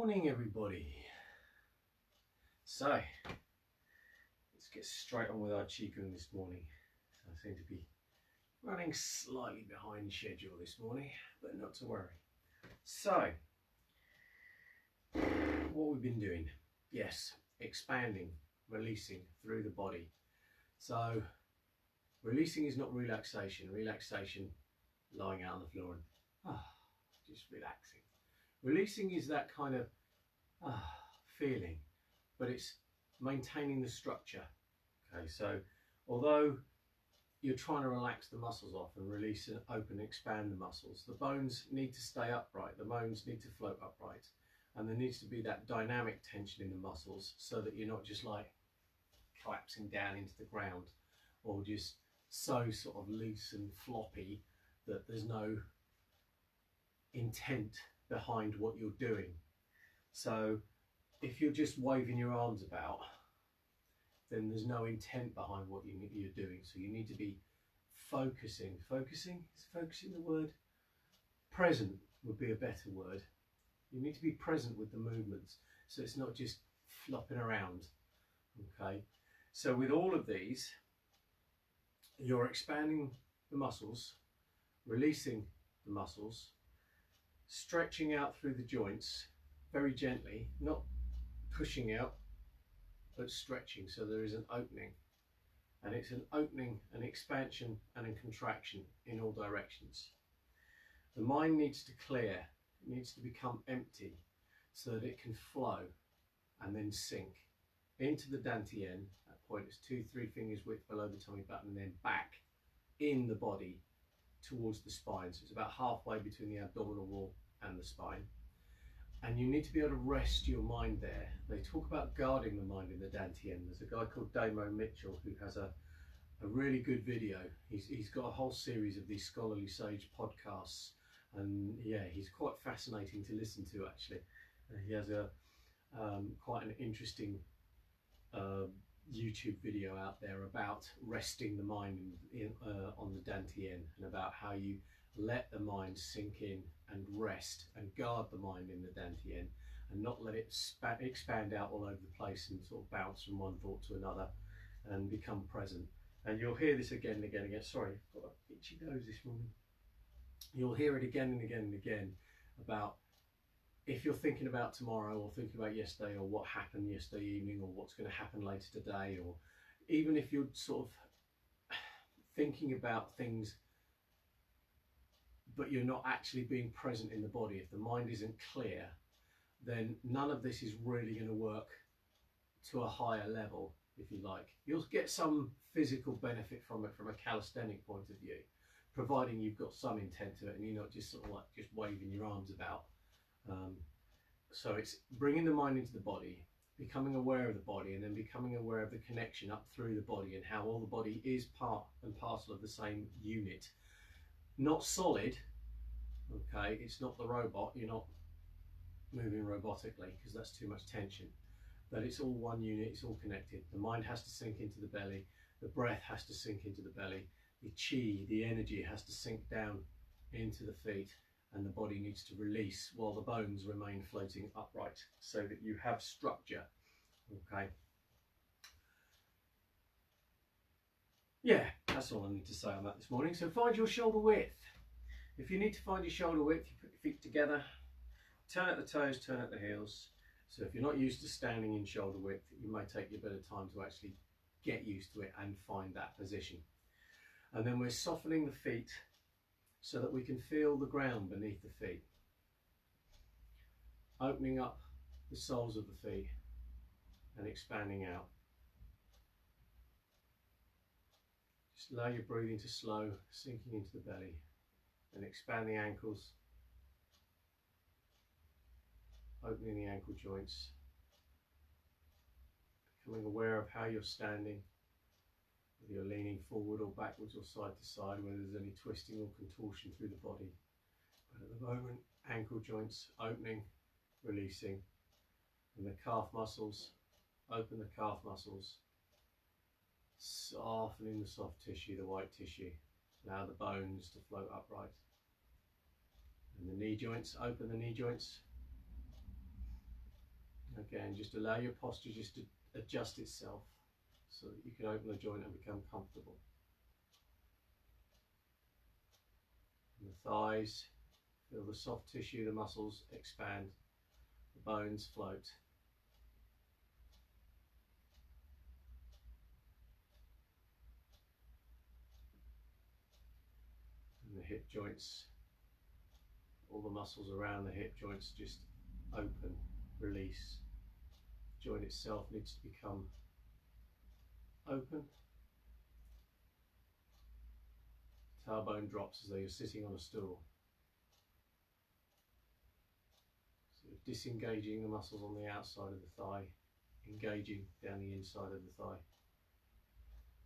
morning, everybody. So, let's get straight on with our Qigong this morning. So I seem to be running slightly behind schedule this morning, but not to worry. So, what we've been doing, yes, expanding, releasing through the body. So, releasing is not relaxation. Relaxation, lying out on the floor and just relaxing. Releasing is that kind of feeling, but it's maintaining the structure. Okay, so although you're trying to relax the muscles off and release and open and expand the muscles, the bones need to stay upright, the bones need to float upright, and there needs to be that dynamic tension in the muscles so that you're not just like collapsing down into the ground or just so sort of loose and floppy that there's no intent behind what you're doing. So if you're just waving your arms about, then there's no intent behind what you're doing. So you need to be focusing. Focusing, is focusing the word? Present would be a better word. You need to be present with the movements, so it's not just flopping around. Okay, so with all of these, you're expanding the muscles, releasing the muscles, stretching out through the joints very gently, not pushing out, but stretching, so there is an opening, and it's an opening, an expansion and a contraction in all directions. The mind needs to clear, it needs to become empty so that it can flow and then sink into the dantian. That point is 2-3 fingers width below the tummy button, and then back in the body towards the spine. So it's about halfway between the abdominal wall and the spine. And you need to be able to rest your mind there. They talk about guarding the mind in the dantian. There's a guy called Damo Mitchell who has a really good video. He's got a whole series of these scholarly sage podcasts, and yeah, he's quite fascinating to listen to actually. He has a quite an interesting YouTube video out there about resting the mind on the dantian, and about how you let the mind sink in and rest and guard the mind in the dantian, and not let it expand out all over the place and sort of bounce from one thought to another, and become present. And you'll hear this again and again and again. Sorry, I've got an itchy nose this morning. You'll hear it again and again and again about if you're thinking about tomorrow, or thinking about yesterday, or what happened yesterday evening, or what's going to happen later today, or even if you're sort of thinking about things but you're not actually being present in the body, if the mind isn't clear, then none of this is really going to work to a higher level, if you like. You'll get some physical benefit from it from a calisthenic point of view, providing you've got some intent to it and you're not just sort of like just waving your arms about. So it's bringing the mind into the body, becoming aware of the body, and then becoming aware of the connection up through the body and how all the body is part and parcel of the same unit. Not solid, okay, it's not the robot, you're not moving robotically because that's too much tension, but it's all one unit, it's all connected. The mind has to sink into the belly, the breath has to sink into the belly, the chi, the energy has to sink down into the feet, and the body needs to release while the bones remain floating upright so that you have structure. Okay. Yeah, that's all I need to say on that this morning. So find your shoulder width. If you need to find your shoulder width, you put your feet together, turn at the toes, turn at the heels. So if you're not used to standing in shoulder width, you may take you a bit of time to actually get used to it and find that position. And then we're softening the feet so that we can feel the ground beneath the feet. Opening up the soles of the feet and expanding out. Just allow your breathing to slow, sinking into the belly, and expand the ankles, opening the ankle joints, becoming aware of how you're standing, whether you're leaning forward or backwards or side to side, whether there's any twisting or contortion through the body. But at the moment, ankle joints opening, releasing, and the calf muscles, open the calf muscles, softening the soft tissue, the white tissue. Allow the bones to float upright. And the knee joints, open the knee joints. Again, just allow your posture just to adjust itself so that you can open the joint and become comfortable. And the thighs, feel the soft tissue, the muscles expand, the bones float. And the hip joints, all the muscles around the hip joints just open, release. The joint itself needs to become open. Tailbone drops as though you're sitting on a stool. So disengaging the muscles on the outside of the thigh, engaging down the inside of the thigh.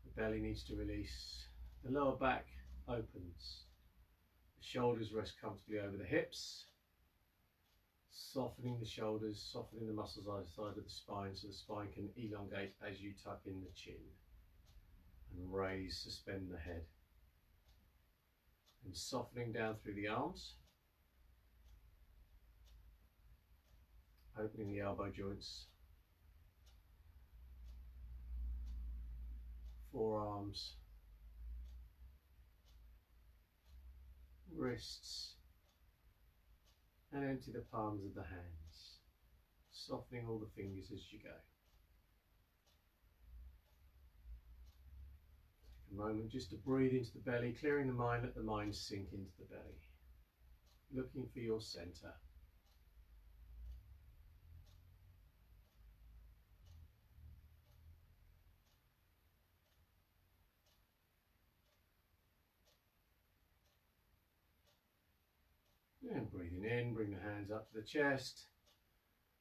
The belly needs to release. The lower back opens. The shoulders rest comfortably over the hips. Softening the shoulders, softening the muscles either side of the spine so the spine can elongate as you tuck in the chin. And raise, suspend the head. And softening down through the arms. Opening the elbow joints. Forearms. Wrists. And empty the palms of the hands. Softening all the fingers as you go. Take a moment just to breathe into the belly, clearing the mind, let the mind sink into the belly. Looking for your center. And breathing in, bring the hands up to the chest.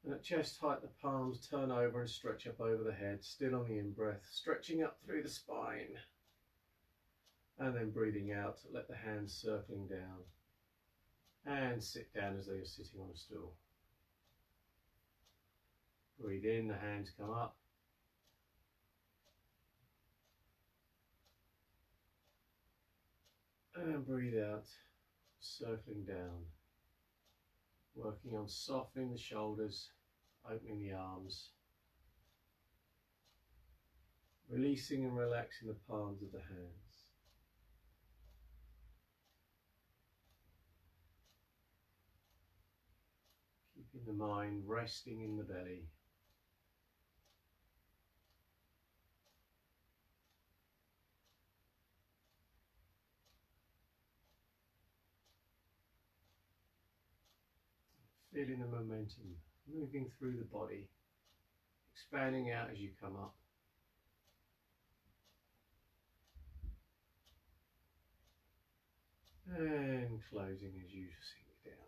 And at chest height, the palms turn over and stretch up over the head, still on the in-breath, stretching up through the spine. And then breathing out, let the hands circling down. And sit down as though you're sitting on a stool. Breathe in, the hands come up. And breathe out, circling down. Working on softening the shoulders, opening the arms. Releasing and relaxing the palms of the hands. Keeping the mind resting in the belly. Feeling the momentum moving through the body, expanding out as you come up. And closing as you sink down.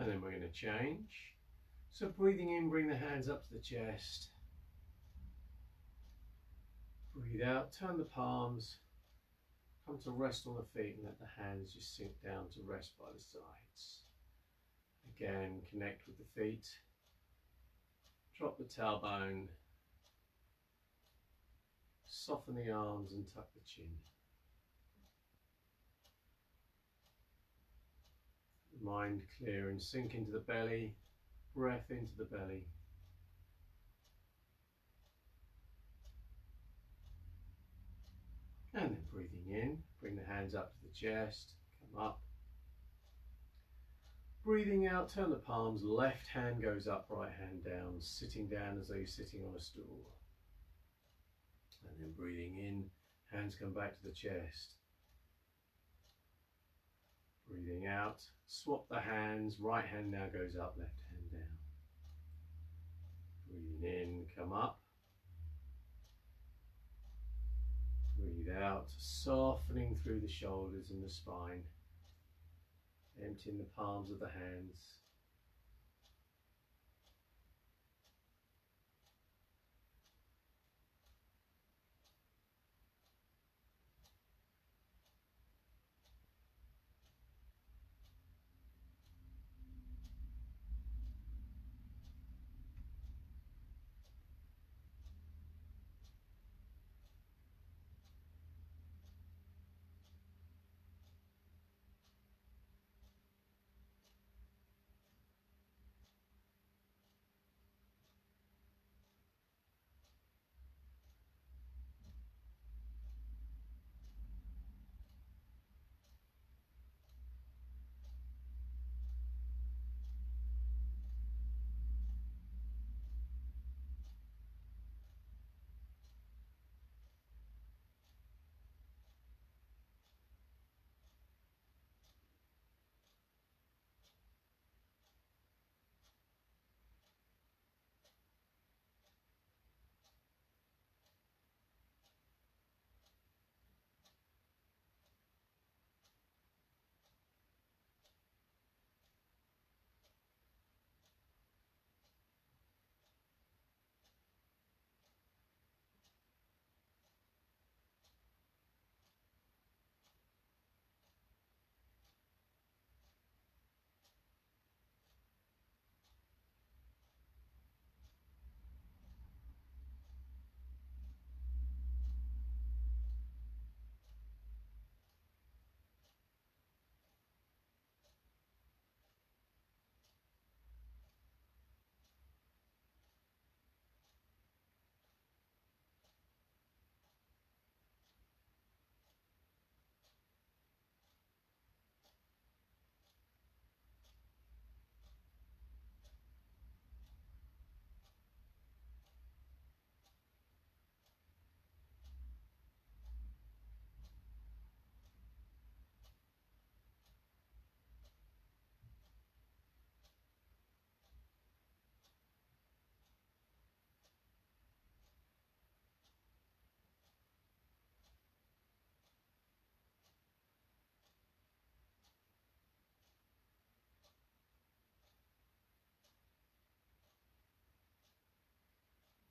And then we're going to change. So breathing in, bring the hands up to the chest. Breathe out, turn the palms, come to rest on the feet and let the hands just sink down to rest by the sides. Again, connect with the feet. Drop the tailbone. Soften the arms and tuck the chin. Mind clear and sink into the belly. Breath into the belly. And then breathing in, bring the hands up to the chest, come up. Breathing out, turn the palms, left hand goes up, right hand down, sitting down as though you're sitting on a stool. And then breathing in, hands come back to the chest. Breathing out, swap the hands, right hand now goes up, left hand down. Breathing in, come up. Breathe out, softening through the shoulders and the spine, emptying the palms of the hands.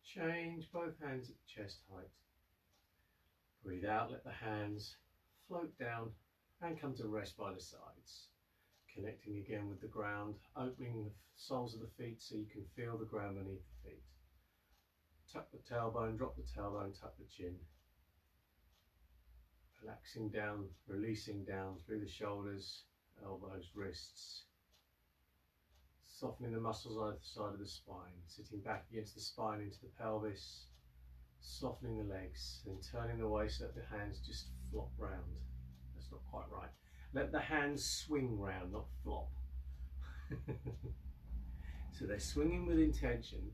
Change both hands at chest height. Breathe out, let the hands float down and come to rest by the sides. Connecting again with the ground, opening the soles of the feet so you can feel the ground beneath the feet. Tuck the tailbone, drop the tailbone, tuck the chin. Relaxing down, releasing down through the shoulders, elbows, wrists. Softening the muscles either side of the spine, sitting back against the spine into the pelvis, softening the legs, then turning the waist, let the hands just flop round. That's not quite right. Let the hands swing round, not flop. So they're swinging with intention,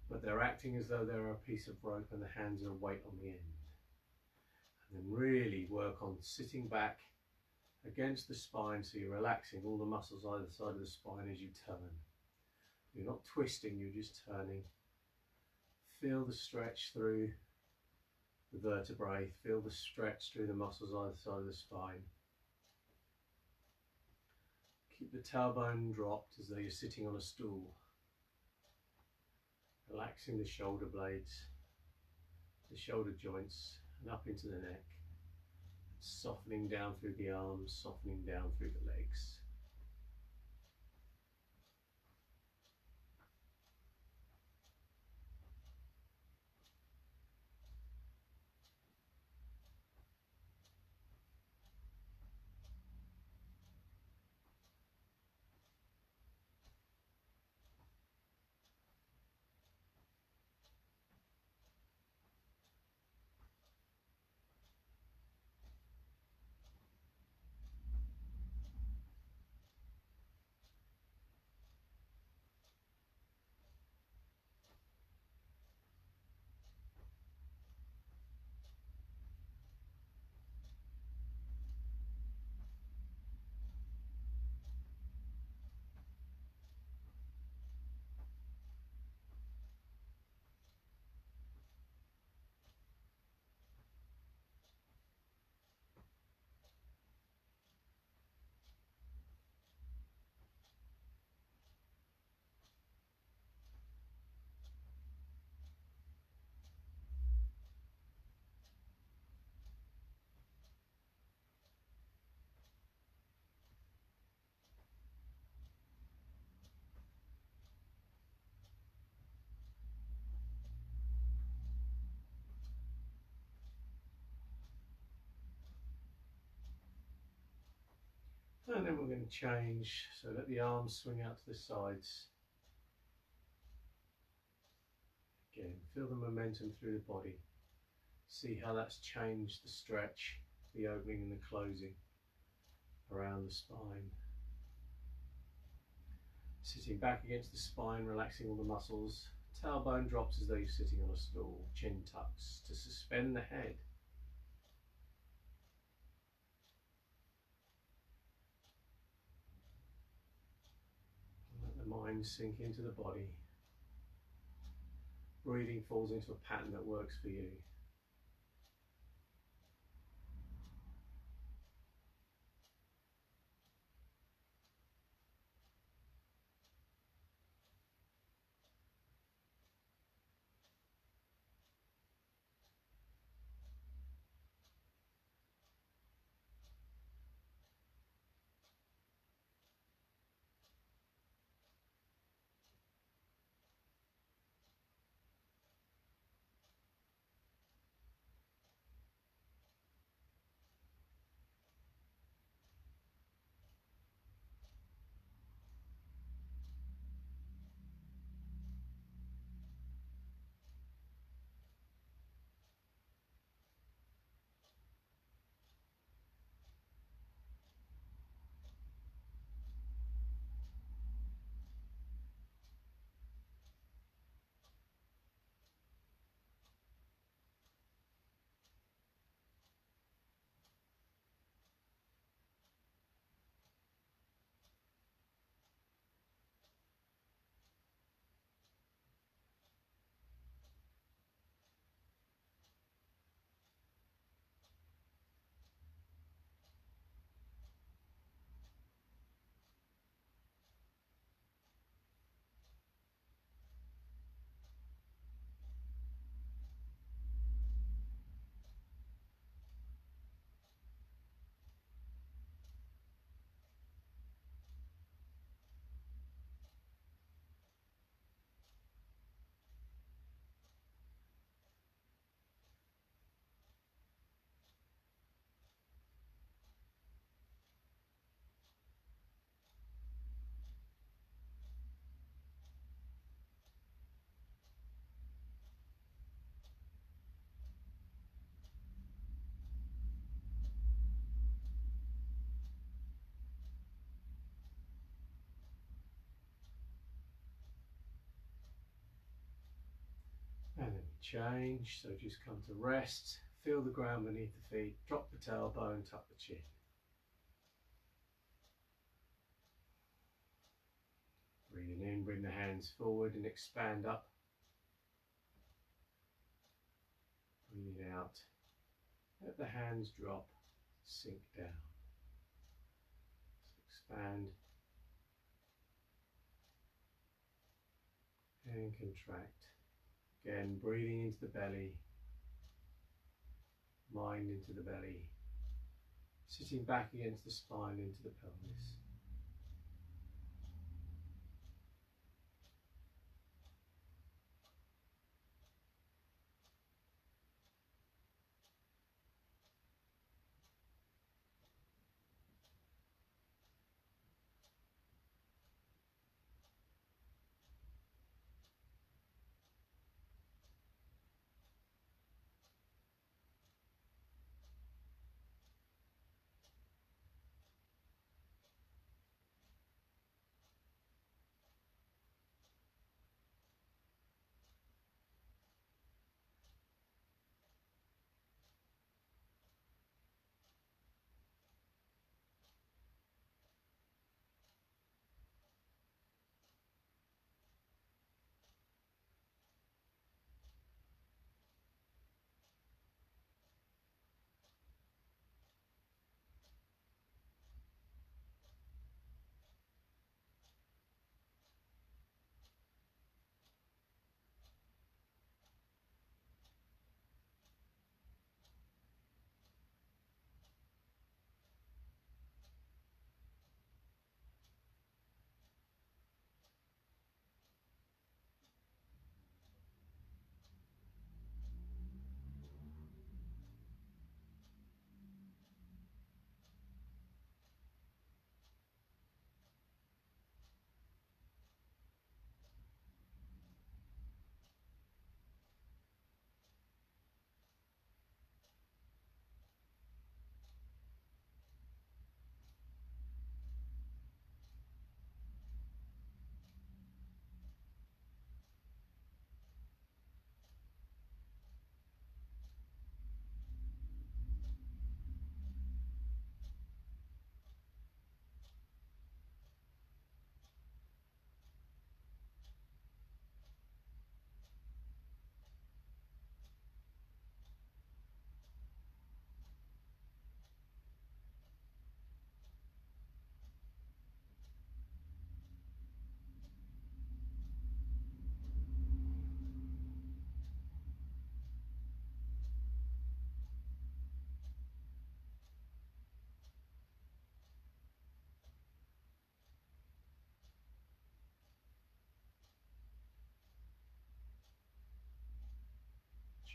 but they're acting as though they're a piece of rope and the hands are a weight on the end. And then really work on sitting back against the spine so you're relaxing all the muscles either side of the spine as you turn. You're not twisting, you're just turning. Feel the stretch through the vertebrae, feel the stretch through the muscles either side of the spine. Keep the tailbone dropped as though you're sitting on a stool. Relaxing the shoulder blades, the shoulder joints, and up into the neck. Softening down through the arms, softening down through the legs. And then we're going to change, so let the arms swing out to the sides. Again, feel the momentum through the body. See how that's changed the stretch, the opening and the closing around the spine. Sitting back against the spine, relaxing all the muscles. Tailbone drops as though you're sitting on a stool. Chin tucks to suspend the head. Let the mind sink into the body. Breathing falls into a pattern that works for you. And then change, so just come to rest, feel the ground beneath the feet, drop the tailbone, tuck the chin. Breathing in, bring the hands forward and expand up. Breathing out, let the hands drop, sink down. So expand and contract. Again, breathing into the belly, mind into the belly, sitting back against the spine into the pelvis.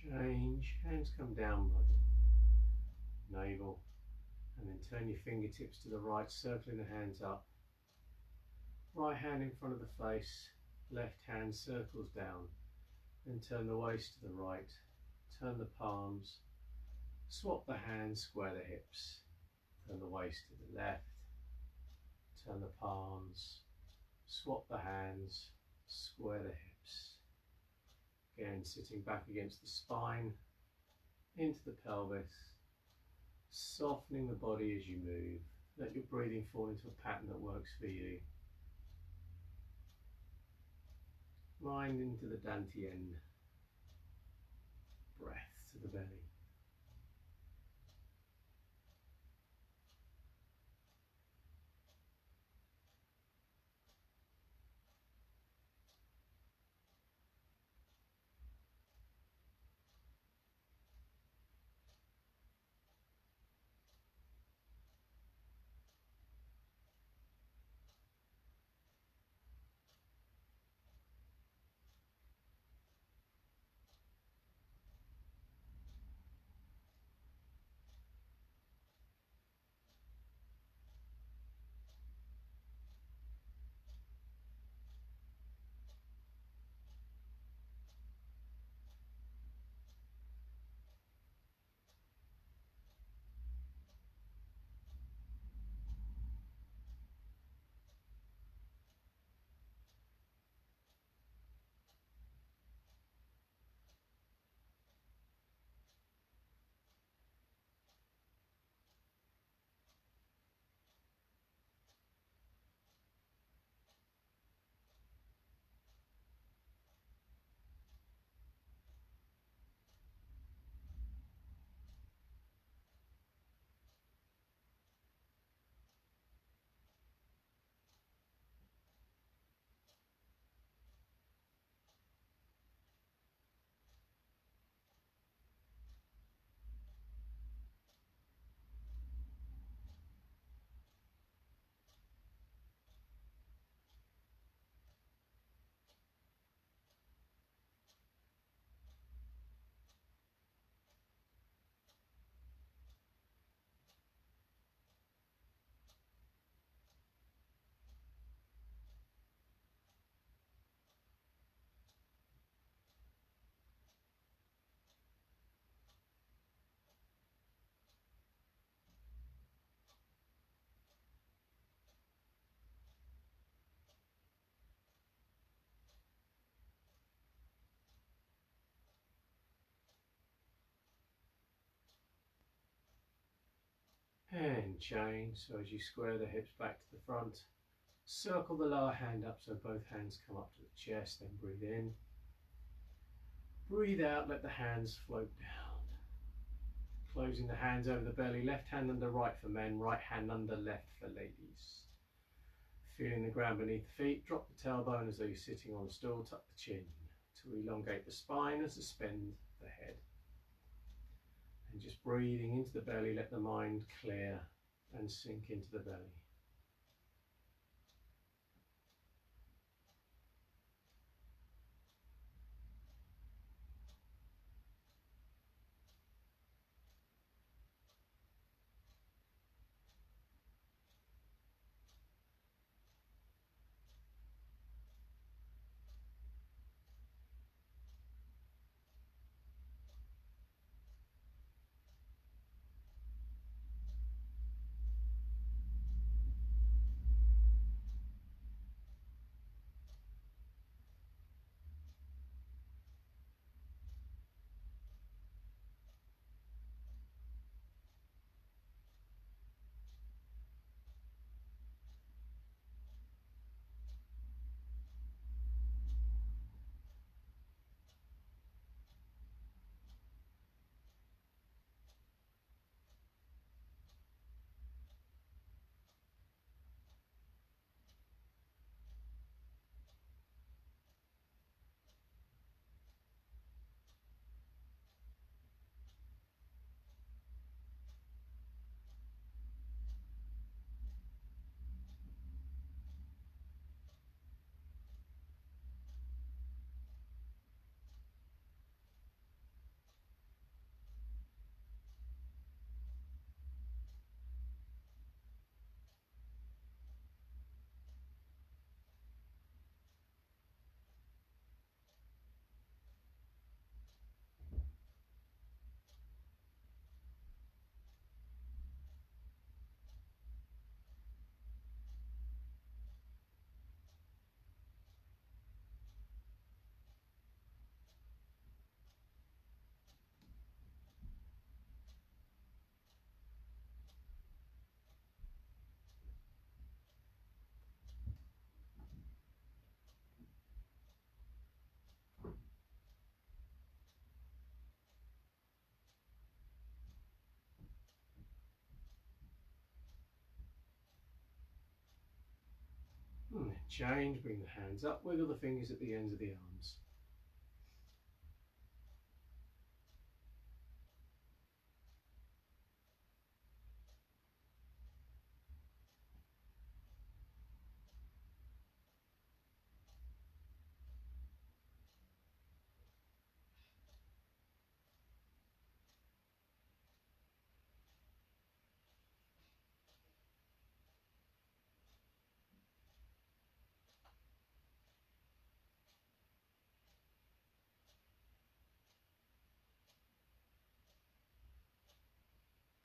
Change, hands come down by the navel, and then turn your fingertips to the right, circling the hands up. Right hand in front of the face, left hand circles down. Then turn the waist to the right, turn the palms, swap the hands, square the hips. Turn the waist to the left, turn the palms, swap the hands, square the hips. Again, sitting back against the spine, into the pelvis, softening the body as you move. Let your breathing fall into a pattern that works for you. Mind into the dantian, breath to the belly. And change. So as you square the hips back to the front, circle the lower hand up so both hands come up to the chest, then breathe in. Breathe out, let the hands float down. Closing the hands over the belly, left hand under right for men, right hand under left for ladies. Feeling the ground beneath the feet, drop the tailbone as though you're sitting on a stool, tuck the chin to elongate the spine and suspend the head. And just breathing into the belly, let the mind clear and sink into the belly. And then change, bring the hands up, wiggle the fingers at the ends of the arms.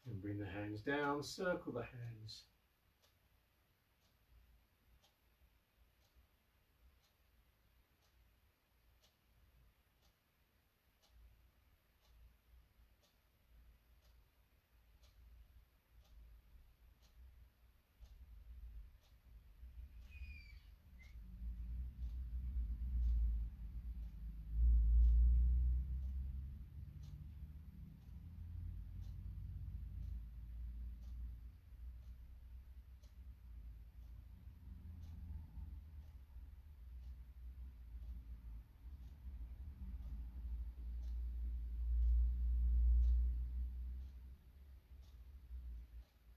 And bring the hands down, circle the hands.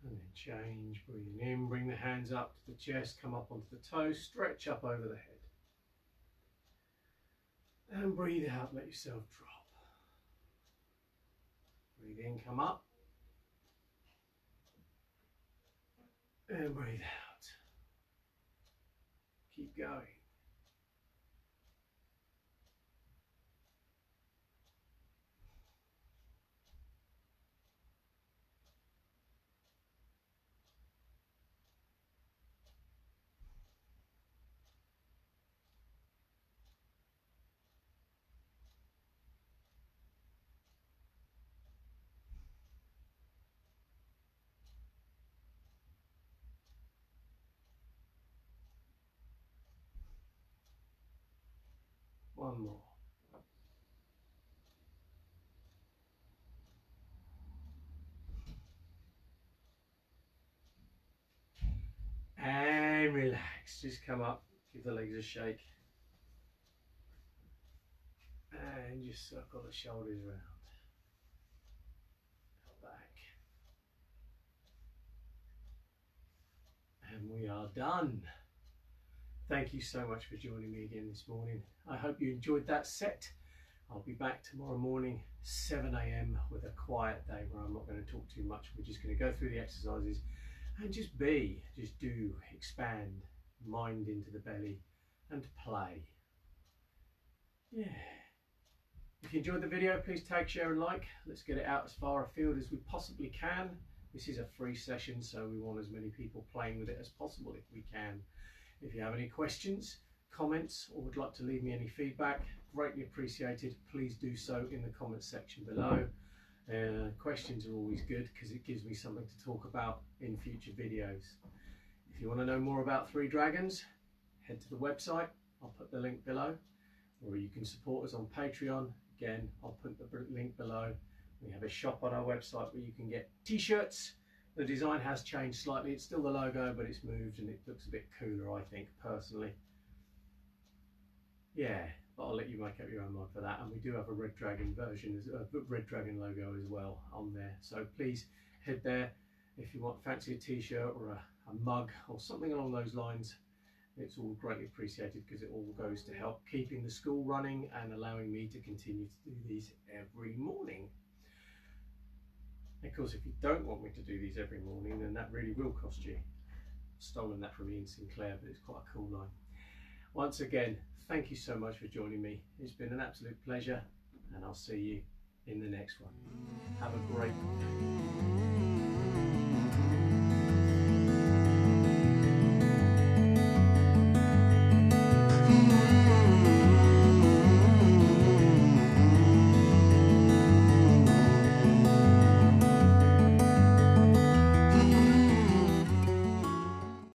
And then change, breathing in, bring the hands up to the chest, come up onto the toes, stretch up over the head. And breathe out, let yourself drop. Breathe in, come up. And breathe out. Keep going. One more. And relax. Just come up, give the legs a shake. And just circle the shoulders around. Back. And we are done. Thank you so much for joining me again this morning. I hope you enjoyed that set. I'll be back tomorrow morning, 7 a.m. with a quiet day where I'm not going to talk too much. We're just going to go through the exercises and just do, expand, mind into the belly and play. Yeah. If you enjoyed the video, please tag, share and like. Let's get it out as far afield as we possibly can. This is a free session, so we want as many people playing with it as possible if we can. If you have any questions, comments, or would like to leave me any feedback, greatly appreciated. Please do so in the comments section below. Questions are always good because it gives me something to talk about in future videos. If you want to know more about Three Dragons, head to the website. I'll put the link below. Or you can support us on Patreon. Again, I'll put the link below. We have a shop on our website where you can get t-shirts. The design has changed slightly. It's still the logo, but it's moved and it looks a bit cooler, I think, personally. Yeah, but I'll let you make up your own mind for that. And we do have a Red Dragon version, a Red Dragon logo as well on there. So please head there if you want fancy a t-shirt or a mug or something along those lines. It's all greatly appreciated because it all goes to help keeping the school running and allowing me to continue to do these every morning. Of course, if you don't want me to do these every morning, then that really will cost you. I've stolen that from Ian Sinclair, but it's quite a cool line. Once again, thank you so much for joining me. It's been an absolute pleasure, and I'll see you in the next one. Have a great day.